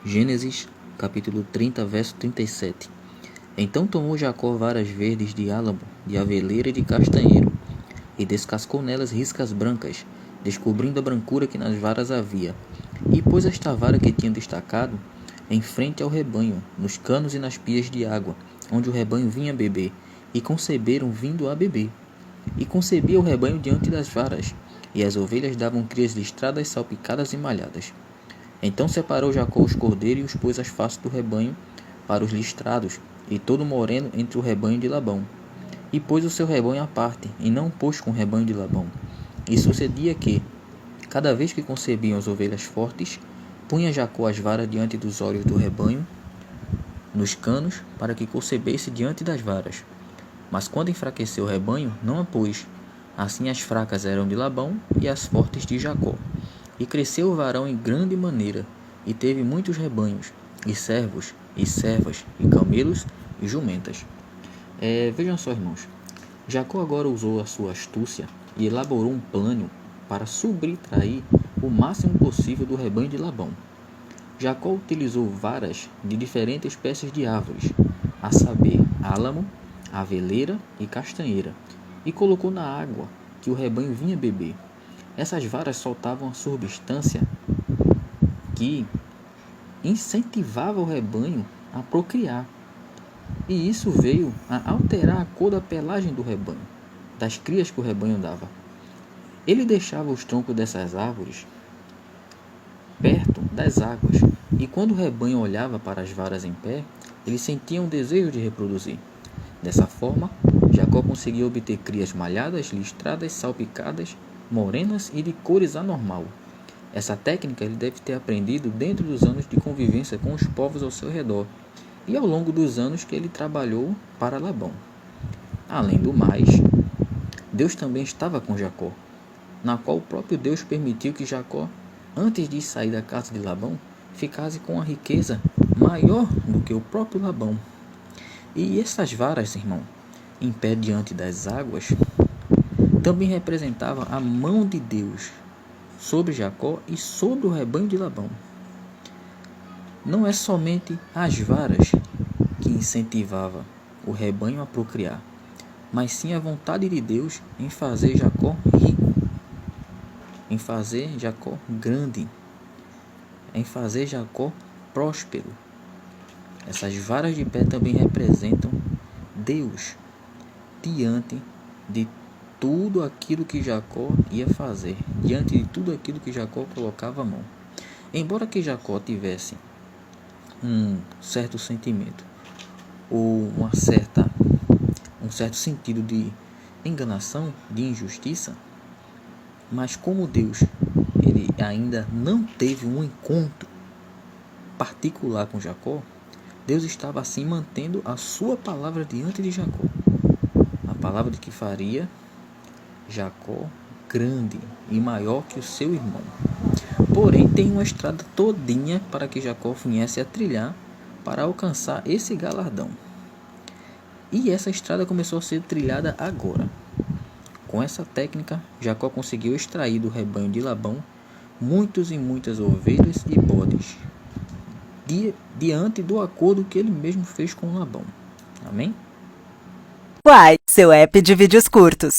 Gênesis, capítulo 30, verso 37. Então tomou Jacó varas verdes de álamo, de aveleira e de castanheiro, e descascou nelas riscas brancas, descobrindo a brancura que nas varas havia. E pôs esta vara que tinha destacado em frente ao rebanho, nos canos e nas pias de água, onde o rebanho vinha beber, e conceberam vindo a beber. E concebia o rebanho diante das varas, e as ovelhas davam crias listradas, salpicadas e malhadas. Então separou Jacó os cordeiros e os pôs às faces do rebanho para os listrados, e todo moreno entre o rebanho de Labão. E pôs o seu rebanho à parte, e não pôs com o rebanho de Labão. E sucedia que, cada vez que concebiam as ovelhas fortes, punha Jacó as varas diante dos olhos do rebanho, nos canos, para que concebesse diante das varas. Mas quando enfraqueceu o rebanho, não a pôs. Assim as fracas eram de Labão e as fortes de Jacó. E cresceu o varão em grande maneira, e teve muitos rebanhos, e servos, e servas, e camelos, e jumentas. Vejam só, irmãos. Jacó agora usou a sua astúcia e elaborou um plano para subtrair o máximo possível do rebanho de Labão. Jacó utilizou varas de diferentes espécies de árvores, a saber, álamo, aveleira e castanheira, e colocou na água que o rebanho vinha beber. Essas varas soltavam a substância que incentivava o rebanho a procriar. E isso veio a alterar a cor da pelagem do rebanho, das crias que o rebanho dava. Ele deixava os troncos dessas árvores perto das águas, e quando o rebanho olhava para as varas em pé, ele sentia um desejo de reproduzir. Dessa forma, Jacó conseguiu obter crias malhadas, listradas, salpicadas, morenas e de cores anormal. Essa técnica ele deve ter aprendido dentro dos anos de convivência com os povos ao seu redor e ao longo dos anos que ele trabalhou para Labão. Além do mais, Deus também estava com Jacó, na qual o próprio Deus permitiu que Jacó, antes de sair da casa de Labão, ficasse com uma riqueza maior do que o próprio Labão. E essas varas, irmão, em pé diante das águas, também representavam a mão de Deus sobre Jacó e sobre o rebanho de Labão. Não é somente as varas que incentivava o rebanho a procriar, mas sim a vontade de Deus em fazer Jacó rico, em fazer Jacó grande, em fazer Jacó próspero. Essas varas de pé também representam Deus diante de tudo aquilo que Jacó ia fazer, diante de tudo aquilo que Jacó colocava a mão. Embora que Jacó tivesse um certo sentimento ou um certo sentido de enganação, de injustiça, mas como Deus ele ainda não teve um encontro particular com Jacó, Deus estava assim mantendo a sua palavra diante de Jacó, a palavra de que faria Jacó grande e maior que o seu irmão. Porém, tem uma estrada todinha para que Jacó viesse a trilhar para alcançar esse galardão. E essa estrada começou a ser trilhada agora. Com essa técnica, Jacó conseguiu extrair do rebanho de Labão muitas e muitas ovelhas e bodes, diante do acordo que ele mesmo fez com Labão. Amém? Uai, seu app de vídeos curtos.